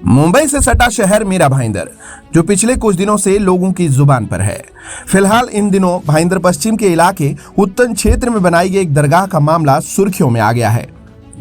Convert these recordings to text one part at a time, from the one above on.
मुंबई से सटा शहर मीरा भाईंदर, जो पिछले कुछ दिनों से लोगों की जुबान पर है। फिलहाल इन दिनों भाईंदर पश्चिम के इलाके उत्तन क्षेत्र में बनाई गई एक दरगाह का मामला सुर्खियों में आ गया है।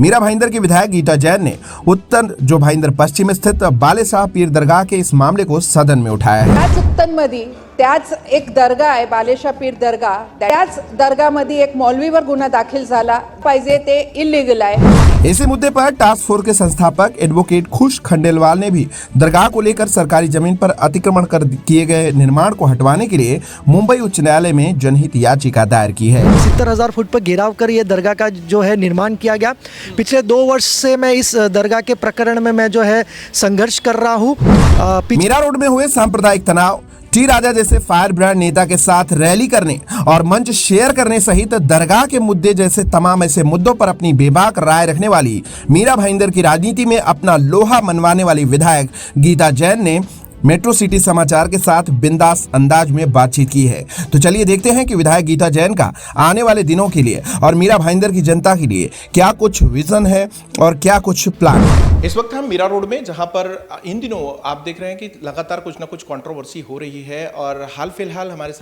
मीरा भाईंदर के विधायक गीता जैन ने उत्तन जो भाईंदर पश्चिम स्थित बालेशाह पीर दरगाह के इस मामले को सदन में उठाया है। त्याच उत्तनमध्ये त्याच एक दर्गा आहे बालेशाह पीर दर्गा, त्याच दर्गामध्ये एक मौलवीवर गुन्हा दाखल झाला पाहिजे, ते इल्लीगल आहे। इसी मुद्दे पर टास्क फोर्स के संस्थापक एडवोकेट खुश खंडेलवाल ने भी दरगाह को लेकर सरकारी जमीन पर अतिक्रमण कर किए गए निर्माण को हटवाने के लिए मुंबई उच्च न्यायालय में जनहित याचिका दायर की है। 70,000 फुट पर घेराव कर ये दरगाह का जो है निर्माण किया गया। पिछले 2 वर्ष से मैं इस दरगाह के प्रकरण में मैं जो है संघर्ष कर रहा हूँ। मीरा रोड में हुए सांप्रदायिक तनाव, टी राजा जैसे फायर ब्रांड नेता के साथ रैली करने और मंच शेयर करने सहित दरगाह के मुद्दे जैसे तमाम ऐसे मुद्दों पर अपनी बेबाक राय रखने वाली मीरा भाईंदर की राजनीति में अपना लोहा मनवाने वाली विधायक गीता जैन ने मेट्रो सिटी समाचार के साथ बिंदास अंदाज में बातचीत की है। तो चलिए देखते हैं कि विधायक गीता जैन का आने वाले दिनों के लिए और मीरा भाईंदर की जनता के लिए क्या कुछ विजन है और क्या कुछ प्लान है। इस वक्त हम मीरा रोड में, जहां पर इन दिनों आप देख रहे हैं कि लगातार कुछ ना कुछ कंट्रोवर्सी हो रही है और हाल फिलहाल हमारे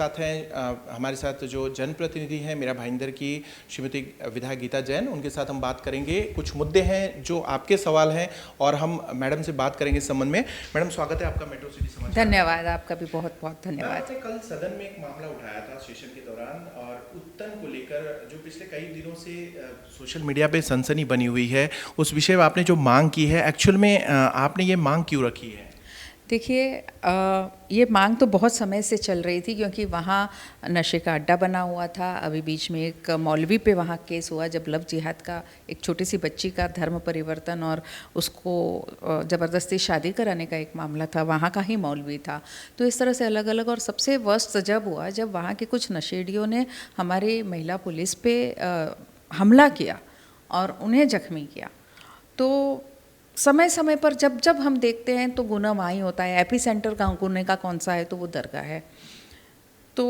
साथ जो जनप्रतिनिधि हैं मीरा भाईंदर की श्रीमती विधायक गीता जैन, उनके साथ हम बात करेंगे। कुछ मुद्दे हैं जो आपके सवाल हैं और हम मैडम से बात करेंगे इस संबंध में। मैडम, स्वागत है आपका मेट्रो सिटी समाचार। धन्यवाद, आपका भी बहुत बहुत धन्यवाद। आपने कल सदन में एक मामला उठाया था सेशन के दौरान और उत्तन को लेकर जो पिछले कई दिनों से सोशल मीडिया पे सनसनी बनी हुई है, उस विषय में आपने जो मांग की है, एक्चुअल में आपने ये मांग क्यों रखी है? देखिए, ये मांग तो बहुत समय से चल रही थी, क्योंकि वहाँ नशे का अड्डा बना हुआ था। अभी बीच में एक मौलवी पे वहाँ केस हुआ, जब लव जिहाद का एक छोटी सी बच्ची का धर्म परिवर्तन और उसको ज़बरदस्ती शादी कराने का एक मामला था, वहाँ का ही मौलवी था। तो इस तरह से अलग अलग, और सबसे वर्स्ट जब हुआ जब वहाँ के कुछ नशेड़ियों ने हमारी महिला पुलिस पे हमला किया और उन्हें जख्मी किया। तो समय समय पर जब जब हम देखते हैं तो गुनाह वहीं होता है। एपी सेंटर का गुने का कौन सा है, तो वो दरगाह है। तो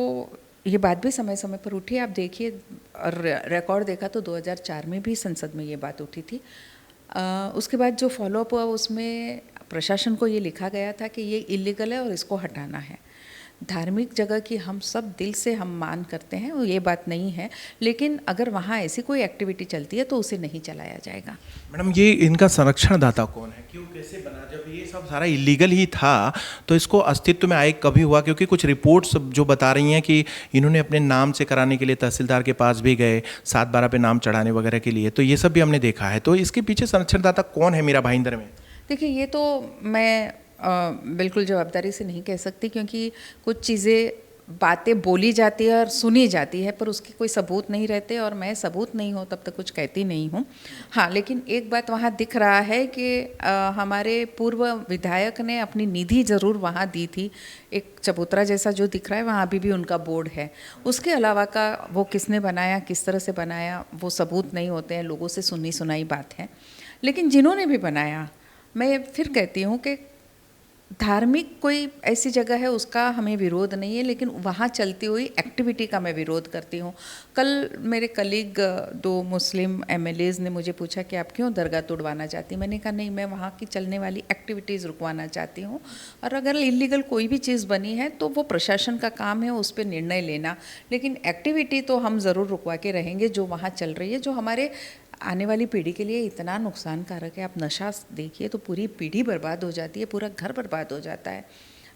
ये बात भी समय समय पर उठी। आप देखिए, रिकॉर्ड देखा तो 2004 में भी संसद में ये बात उठी थी। उसके बाद जो फॉलोअप हुआ उसमें प्रशासन को ये लिखा गया था कि ये इलीगल है और इसको हटाना है। धार्मिक जगह की हम सब दिल से हम मान करते हैं, और ये बात नहीं है, लेकिन अगर वहाँ ऐसी कोई एक्टिविटी चलती है तो उसे नहीं चलाया जाएगा। मैडम, ये इनका संरक्षण दाता कौन है? क्यों, कैसे बना? जब ये सब सारा इलीगल ही था तो इसको अस्तित्व में आए कभी हुआ? क्योंकि कुछ रिपोर्ट्स जो बता रही हैं कि इन्होंने अपने नाम से कराने के लिए तहसीलदार के पास भी गए, 7/12 पे नाम चढ़ाने वगैरह के लिए, तो ये सब भी हमने देखा है। तो इसके पीछे संरक्षण दाता कौन है मीरा भाईंदर में? देखिए, ये तो मैं बिल्कुल जवाबदारी से नहीं कह सकती, क्योंकि कुछ चीज़ें बातें बोली जाती है और सुनी जाती है, पर उसके कोई सबूत नहीं रहते, और मैं सबूत नहीं हो तब तक कुछ कहती नहीं हूँ। हाँ, लेकिन एक बात वहाँ दिख रहा है कि हमारे पूर्व विधायक ने अपनी निधि ज़रूर वहाँ दी थी। एक चबूतरा जैसा जो दिख रहा है, वहाँ अभी भी उनका बोर्ड है। उसके अलावा का वो किसने बनाया, किस तरह से बनाया, वो सबूत नहीं होते हैं, लोगों से सुनी सुनाई बात है। लेकिन जिन्होंने भी बनाया, मैं फिर कहती हूँ कि धार्मिक कोई ऐसी जगह है उसका हमें विरोध नहीं है, लेकिन वहाँ चलती हुई एक्टिविटी का मैं विरोध करती हूँ। कल मेरे कलीग 2 मुस्लिम MLAs ने मुझे पूछा कि आप क्यों दरगाह तोड़वाना चाहती हैं। मैंने कहा नहीं, मैं वहाँ की चलने वाली एक्टिविटीज़ रुकवाना चाहती हूँ, और अगर इलीगल कोई भी चीज़ बनी है तो वो प्रशासन का काम है उस पर निर्णय लेना, लेकिन एक्टिविटी तो हम ज़रूर रुकवा के रहेंगे जो वहाँ चल रही है, जो हमारे आने वाली पीढ़ी के लिए इतना नुकसानकारक है। आप नशा देखिए तो पूरी पीढ़ी बर्बाद हो जाती है, पूरा घर बर्बाद हो जाता है।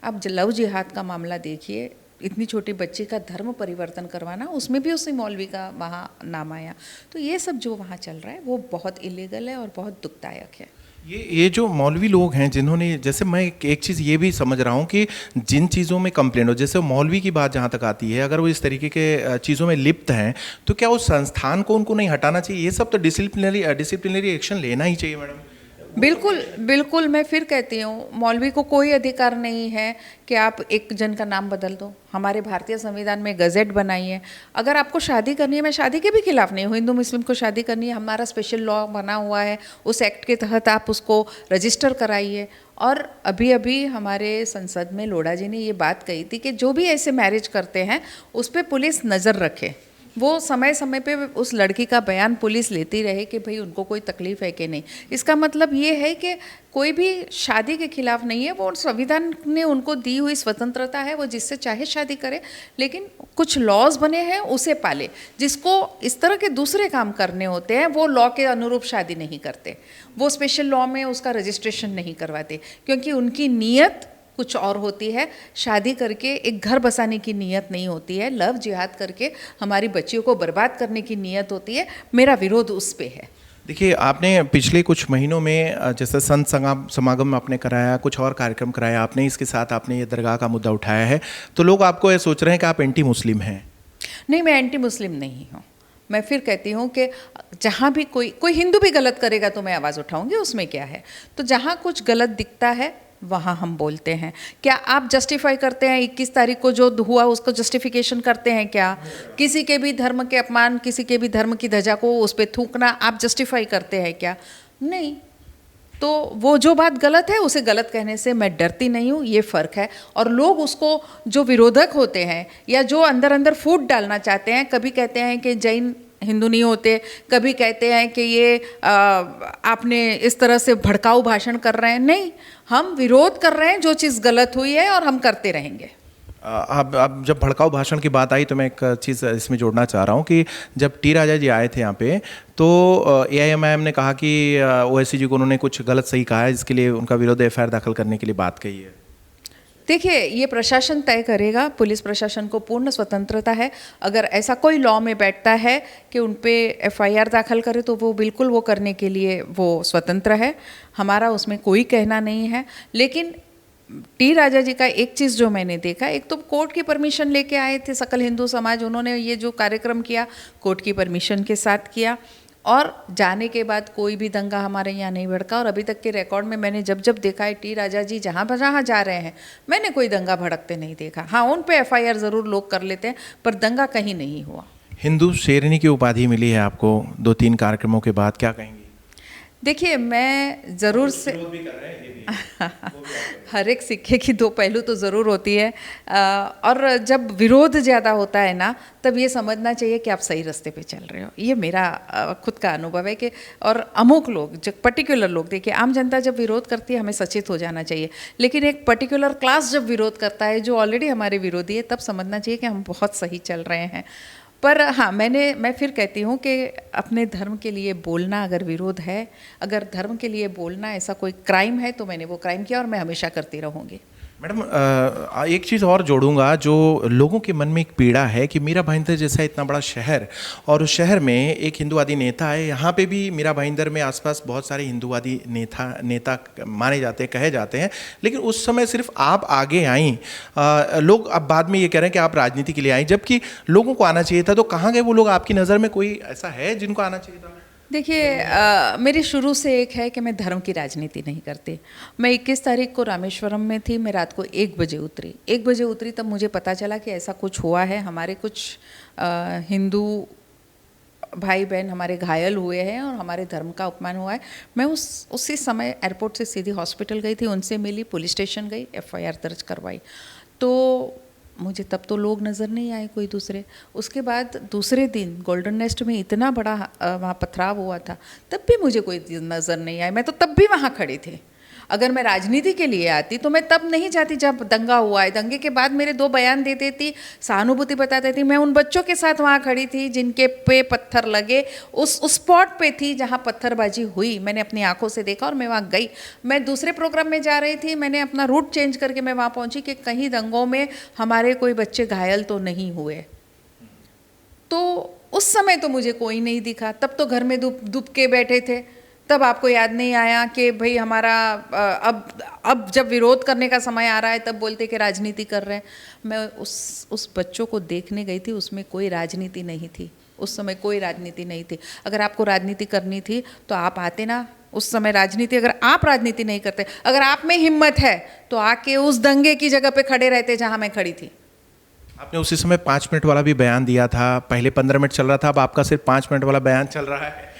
आप लव जिहाद का मामला देखिए, इतनी छोटी बच्ची का धर्म परिवर्तन करवाना, उसमें भी उसी मौलवी का वहाँ नाम आया। तो ये सब जो वहाँ चल रहा है वो बहुत इलीगल है और बहुत दुखदायक है। ये जो मौलवी लोग हैं जिन्होंने, जैसे मैं एक चीज़ ये भी समझ रहा हूँ कि जिन चीज़ों में कंप्लेंट हो, जैसे मौलवी की बात जहाँ तक आती है, अगर वो इस तरीके के चीज़ों में लिप्त हैं तो क्या उस संस्थान को उनको नहीं हटाना चाहिए? ये सब तो डिसिप्लिनरी एक्शन लेना ही चाहिए मैडम। बिल्कुल बिल्कुल, मैं फिर कहती हूँ, मौलवी को कोई अधिकार नहीं है कि आप एक जन का नाम बदल दो। हमारे भारतीय संविधान में गज़ेट बनाई है। अगर आपको शादी करनी है, मैं शादी के भी खिलाफ नहीं हूँ, हिंदू मुस्लिम को शादी करनी है, हमारा स्पेशल लॉ बना हुआ है, उस एक्ट के तहत आप उसको रजिस्टर कराइए। और अभी अभी हमारे संसद में लोढ़ा जी ने ये बात कही थी कि जो भी ऐसे मैरिज करते हैं उस पर पुलिस नज़र रखे, वो समय समय पे उस लड़की का बयान पुलिस लेती रहे कि भाई उनको कोई तकलीफ़ है कि नहीं। इसका मतलब ये है कि कोई भी शादी के खिलाफ नहीं है, वो संविधान ने उनको दी हुई स्वतंत्रता है, वो जिससे चाहे शादी करे, लेकिन कुछ लॉज बने हैं उसे पाले। जिसको इस तरह के दूसरे काम करने होते हैं वो लॉ के अनुरूप शादी नहीं करते, वो स्पेशल लॉ में उसका रजिस्ट्रेशन नहीं करवाते, क्योंकि उनकी नीयत कुछ और होती है। शादी करके एक घर बसाने की नीयत नहीं होती है, लव जिहाद करके हमारी बच्चियों को बर्बाद करने की नीयत होती है। मेरा विरोध उस पे है। देखिए, आपने पिछले कुछ महीनों में जैसे संत समागम आपने कराया, कुछ और कार्यक्रम कराया आपने, इसके साथ आपने ये दरगाह का मुद्दा उठाया है, तो लोग आपको ये सोच रहे हैं कि आप एंटी मुस्लिम हैं। नहीं, मैं एंटी मुस्लिम नहीं हूँ। मैं फिर कहती हूँ कि जहाँ भी कोई हिंदू भी गलत करेगा तो मैं आवाज़ उठाऊंगी, उसमें क्या है। तो जहाँ कुछ गलत दिखता है वहाँ हम बोलते हैं। क्या आप जस्टिफाई करते हैं 21 तारीख को जो हुआ उसको जस्टिफिकेशन करते हैं क्या? किसी के भी धर्म के अपमान, किसी के भी धर्म की ध्वजा को उस पर थूकना आप जस्टिफाई करते हैं क्या? नहीं। तो वो जो बात गलत है उसे गलत कहने से मैं डरती नहीं हूँ, ये फ़र्क है। और लोग उसको जो विरोधक होते हैं या जो अंदर अंदर फूट डालना चाहते हैं, कभी कहते हैं कि जैन हिंदू नहीं होते, कभी कहते हैं कि ये आपने इस तरह से भड़काऊ भाषण कर रहे हैं। नहीं, हम विरोध कर रहे हैं जो चीज़ गलत हुई है और हम करते रहेंगे। अब जब भड़काऊ भाषण की बात आई तो मैं एक चीज़ इसमें जोड़ना चाह रहा हूँ कि जब टी राजा जी आए थे यहाँ पे, तो AIMIM ने कहा कि ओवैसी जी को उन्होंने कुछ गलत सही कहा है, जिसके लिए उनका विरोध FIR दाखिल करने के लिए बात कही है। देखिए, ये प्रशासन तय करेगा, पुलिस प्रशासन को पूर्ण स्वतंत्रता है। अगर ऐसा कोई लॉ में बैठता है कि उन पे FIR दाखिल करे तो वो बिल्कुल वो करने के लिए वो स्वतंत्र है, हमारा उसमें कोई कहना नहीं है। लेकिन टी राजा जी का एक चीज़ जो मैंने देखा, एक तो कोर्ट की परमिशन लेके आए थे सकल हिंदू समाज, उन्होंने ये जो कार्यक्रम किया कोर्ट की परमिशन के साथ किया, और जाने के बाद कोई भी दंगा हमारे यहाँ नहीं भड़का। और अभी तक के रिकॉर्ड में मैंने जब जब देखा है टी राजा जी जहाँ जहाँ जा रहे हैं, मैंने कोई दंगा भड़कते नहीं देखा। हाँ, उन पे FIR ज़रूर लोग कर लेते हैं, पर दंगा कहीं नहीं हुआ। हिंदू शेरनी की उपाधि मिली है आपको 2-3 कार्यक्रमों के बाद, क्या कहेंगी? देखिए, मैं ज़रूर से हर एक सिक्के की दो पहलू तो ज़रूर होती है, और जब विरोध ज़्यादा होता है ना, तब ये समझना चाहिए कि आप सही रास्ते पे चल रहे हो। ये मेरा खुद का अनुभव है कि, और अमुक लोग, जो पर्टिकुलर लोग, देखिए आम जनता जब विरोध करती है हमें सचेत हो जाना चाहिए, लेकिन एक पर्टिकुलर क्लास जब विरोध करता है जो ऑलरेडी हमारे विरोधी है, तब समझना चाहिए कि हम बहुत सही चल रहे हैं। पर हाँ, मैं फिर कहती हूँ कि अपने धर्म के लिए बोलना अगर विरोध है, अगर धर्म के लिए बोलना ऐसा कोई क्राइम है, तो मैंने वो क्राइम किया और मैं हमेशा करती रहूँगी। मैडम, एक चीज़ और जोड़ूंगा, जो लोगों के मन में एक पीड़ा है कि मीरा भाईंदर जैसा इतना बड़ा शहर, और उस शहर में एक हिंदूवादी नेता है। यहाँ पे भी मीरा भाईंदर में आसपास बहुत सारे हिंदूवादी नेता माने जाते हैं, कहे जाते हैं, लेकिन उस समय सिर्फ आप आगे आई। लोग अब बाद में ये कह रहे हैं कि आप राजनीति के लिए आई, जबकि लोगों को आना चाहिए था। तो कहाँ गए वो लोग? आपकी नज़र में कोई ऐसा है जिनको आना चाहिए था? देखिए, मेरी शुरू से एक है कि मैं धर्म की राजनीति नहीं करती। मैं 21 तारीख को रामेश्वरम में थी, मैं रात को 1 बजे उतरी। 1 बजे उतरी तब मुझे पता चला कि ऐसा कुछ हुआ है, हमारे कुछ हिंदू भाई बहन हमारे घायल हुए हैं और हमारे धर्म का अपमान हुआ है। मैं उसी समय एयरपोर्ट से सीधी हॉस्पिटल गई थी, उनसे मिली, पुलिस स्टेशन गई, FIR दर्ज करवाई। तो मुझे तब तो लोग नज़र नहीं आए कोई दूसरे। उसके बाद दूसरे दिन गोल्डन नेस्ट में इतना बड़ा वहाँ पथराव हुआ था, तब भी मुझे कोई नज़र नहीं आया। मैं तो तब भी वहाँ खड़ी थी। अगर मैं राजनीति के लिए आती तो मैं तब नहीं जाती जब दंगा हुआ है। दंगे के बाद मेरे 2 बयान दे देती, सहानुभूति बता देती। मैं उन बच्चों के साथ वहाँ खड़ी थी जिनके पे पत्थर लगे, उस स्पॉट पे थी जहाँ पत्थरबाजी हुई। मैंने अपनी आंखों से देखा और मैं वहाँ गई। मैं दूसरे प्रोग्राम में जा रही थी, मैंने अपना रूट चेंज करके मैं वहाँ पहुँची कि कहीं दंगों में हमारे कोई बच्चे घायल तो नहीं हुए। तो उस समय तो मुझे कोई नहीं दिखा, तब तो घर में दुब के बैठे थे। तब आपको याद नहीं आया कि भाई हमारा अब जब विरोध करने का समय आ रहा है तब बोलते कि राजनीति कर रहे हैं। मैं उस बच्चों को देखने गई थी, उसमें कोई राजनीति नहीं थी। उस समय कोई राजनीति नहीं थी। अगर आपको राजनीति करनी थी तो आप आते ना उस समय। राजनीति, अगर आप राजनीति नहीं करते, अगर आप में हिम्मत है तो आके उस दंगे की जगह पे खड़े रहते जहाँ मैं खड़ी थी। आपने उसी समय 5 मिनट वाला भी बयान दिया था, पहले 15 मिनट चल रहा था, अब आपका सिर्फ 5 मिनट वाला बयान चल रहा है।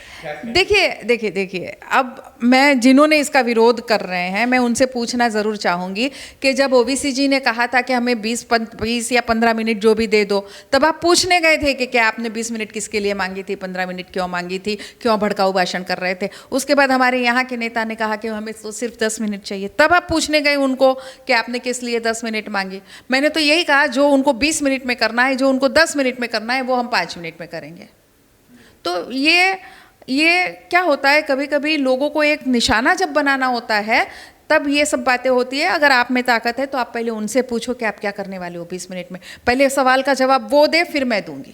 देखिए अब मैं जिन्होंने इसका विरोध कर रहे हैं मैं उनसे पूछना ज़रूर चाहूँगी कि जब ओबीसी जी ने कहा था कि हमें 20 या 15 मिनट जो भी दे दो, तब आप पूछने गए थे कि क्या आपने 20 मिनट किसके लिए मांगी थी, 15 मिनट क्यों मांगी थी, क्यों भड़काऊ भाषण कर रहे थे। उसके बाद हमारे यहाँ के नेता ने कहा कि हमें तो सिर्फ 10 मिनट चाहिए, तब आप पूछने गए उनको कि आपने किस लिए 10 मिनट मांगी। मैंने तो यही कहा जो उनको 20 मिनट में करना है, जो उनको 10 मिनट में करना है, वो हम 5 मिनट में करेंगे। तो ये क्या होता है, कभी कभी लोगों को एक निशाना जब बनाना होता है तब ये सब बातें होती है। अगर आप में ताकत है तो आप पहले उनसे पूछो कि आप क्या करने वाले हो 20 मिनट में, पहले सवाल का जवाब वो दे, फिर मैं दूंगी।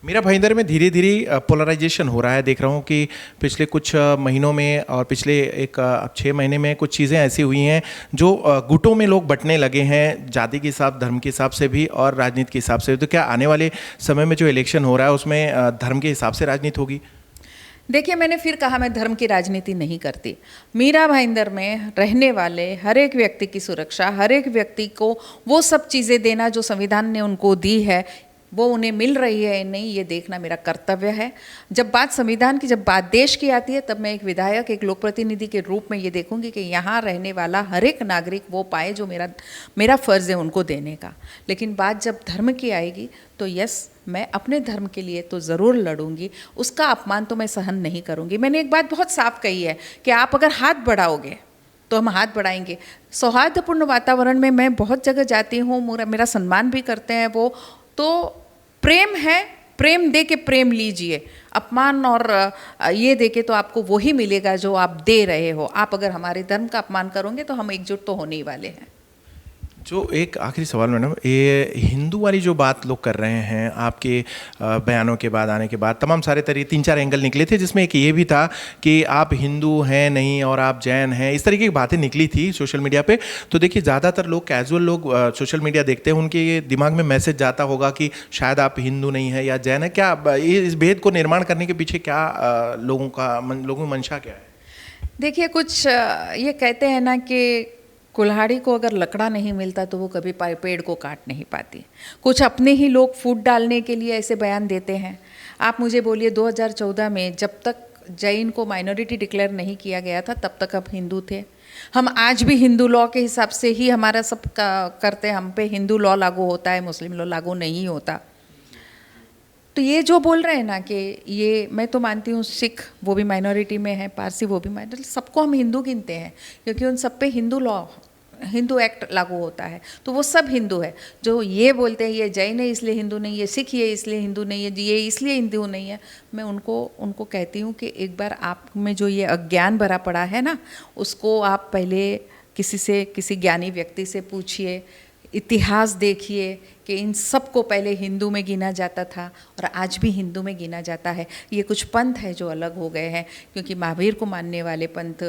मेरा भाईंदर में धीरे धीरे पोलराइजेशन हो रहा है। देख रहा हूँ कि पिछले कुछ महीनों में और पिछले 6 महीने में कुछ चीज़ें ऐसी हुई हैं जो गुटों में लोग बंटने लगे हैं, जाति के हिसाब, धर्म के हिसाब से भी और राजनीति के हिसाब से भी। तो क्या आने वाले समय में जो इलेक्शन हो रहा है उसमें धर्म के हिसाब से राजनीति होगी? देखिए, मैंने फिर कहा मैं धर्म की राजनीति नहीं करती। मीरा भाईंदर में रहने वाले हर एक व्यक्ति की सुरक्षा, हर एक व्यक्ति को वो सब चीज़ें देना जो संविधान ने उनको दी है, वो उन्हें मिल रही है नहीं, ये देखना मेरा कर्तव्य है। जब बात संविधान की, जब बात देश की आती है, तब मैं एक विधायक, एक लोक प्रतिनिधि के रूप में ये देखूंगी कि यहाँ रहने वाला हर एक नागरिक वो पाए जो मेरा फ़र्ज़ है उनको देने का। लेकिन बात जब धर्म की आएगी तो यस, मैं अपने धर्म के लिए तो ज़रूर लड़ूंगी, उसका अपमान तो मैं सहन नहीं करूंगी। मैंने एक बात बहुत साफ कही है कि आप अगर हाथ बढ़ाओगे तो हम हाथ बढ़ाएंगे। सौहार्दपूर्ण वातावरण में मैं बहुत जगह जाती हूँ, मेरा सम्मान भी करते हैं वो, तो प्रेम है, प्रेम दे के प्रेम लीजिए। अपमान और ये दे के तो आपको वही मिलेगा जो आप दे रहे हो। आप अगर हमारे धर्म का अपमान करोगे तो हम एकजुट तो होने ही वाले हैं। जो एक आखिरी सवाल मैडम, ये हिंदू वाली जो बात लोग कर रहे हैं, आपके बयानों के बाद, आने के बाद तमाम सारे तरीके 3-4 एंगल निकले थे, जिसमें एक ये भी था कि आप हिंदू हैं नहीं और आप जैन हैं, इस तरीके की बातें निकली थी सोशल मीडिया पे। तो देखिए, ज़्यादातर लोग, कैजुअल लोग सोशल मीडिया देखते हैं, उनके ये दिमाग में मैसेज जाता होगा कि शायद आप हिंदू नहीं है या जैन है। क्या इस भेद को निर्माण करने के पीछे क्या लोगों की मंशा क्या है? देखिए, कुछ ये कहते हैं ना कि कुल्हाड़ी को अगर लकड़ा नहीं मिलता तो वो कभी पेड़ को काट नहीं पाती। कुछ अपने ही लोग फूट डालने के लिए ऐसे बयान देते हैं। आप मुझे बोलिए, 2014 में जब तक जैन को माइनॉरिटी डिक्लेयर नहीं किया गया था तब तक आप हिंदू थे। हम आज भी हिंदू लॉ के हिसाब से ही हमारा सब करते हैं, हम पे हिंदू लॉ लागू होता है, मुस्लिम लॉ लागू नहीं होता। तो ये जो बोल रहे हैं ना कि ये, मैं तो मानती हूँ सिख वो भी माइनॉरिटी में है, पारसी वो भी माइनॉरिटी, सबको हम हिंदू गिनते हैं क्योंकि उन सब पे हिंदू लॉ, हिंदू एक्ट लागू होता है, तो वो सब हिंदू है। जो ये बोलते हैं ये जैन है इसलिए हिंदू नहीं है, सिख ये इसलिए हिंदू नहीं है, ये इसलिए हिंदू नहीं है, मैं उनको कहती हूँ कि एक बार आप में जो ये अज्ञान भरा पड़ा है ना, उसको आप पहले किसी ज्ञानी व्यक्ति से पूछिए, इतिहास देखिए कि इन सब को पहले हिंदू में गिना जाता था और आज भी हिंदू में गिना जाता है। ये कुछ पंथ है जो अलग हो गए हैं, क्योंकि महावीर को मानने वाले पंथ,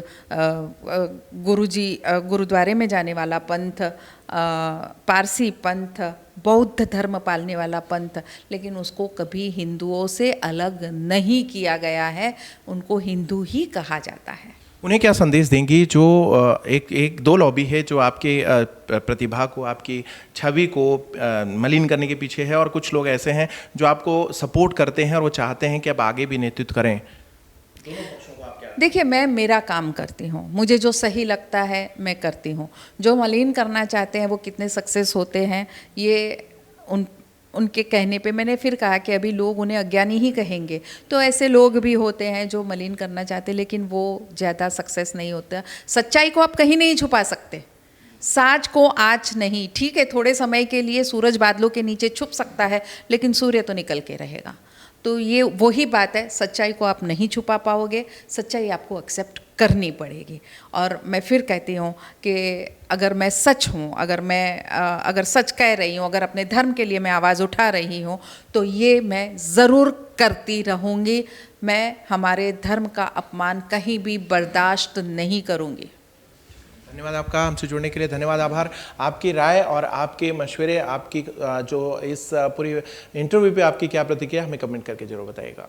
गुरुद्वारे में जाने वाला पंथ, पारसी पंथ, बौद्ध धर्म पालने वाला पंथ, लेकिन उसको कभी हिंदुओं से अलग नहीं किया गया है, उनको हिंदू ही कहा जाता है। उन्हें क्या संदेश देंगी जो एक दो लॉबी है जो आपके प्रतिभा को, आपकी छवि को मलिन करने के पीछे है, और कुछ लोग ऐसे हैं जो आपको सपोर्ट करते हैं और वो चाहते हैं कि आप आगे भी नेतृत्व करें? देखिए, मैं मेरा काम करती हूँ, मुझे जो सही लगता है मैं करती हूँ। जो मलिन करना चाहते हैं वो कितने सक्सेस होते हैं ये उनके कहने पे, मैंने फिर कहा कि अभी लोग उन्हें अज्ञानी ही कहेंगे, तो ऐसे लोग भी होते हैं जो मलिन करना चाहते हैं लेकिन वो ज़्यादा सक्सेस नहीं होता। सच्चाई को आप कहीं नहीं छुपा सकते, साज को आज नहीं, ठीक है थोड़े समय के लिए सूरज बादलों के नीचे छुप सकता है लेकिन सूर्य तो निकल के रहेगा। तो ये वही बात है, सच्चाई को आप नहीं छुपा पाओगे, सच्चाई आपको एक्सेप्ट करनी पड़ेगी। और मैं फिर कहती हूँ कि अगर मैं सच हूँ, अगर सच कह रही हूँ, अगर अपने धर्म के लिए मैं आवाज़ उठा रही हूँ तो ये मैं ज़रूर करती रहूँगी। मैं हमारे धर्म का अपमान कहीं भी बर्दाश्त नहीं करूँगी। धन्यवाद आपका, हमसे जुड़ने के लिए धन्यवाद, आभार। आपकी राय और आपके मशवरे, आपकी जो इस पूरी इंटरव्यू पे आपकी क्या प्रतिक्रिया, हमें कमेंट करके जरूर बताइएगा।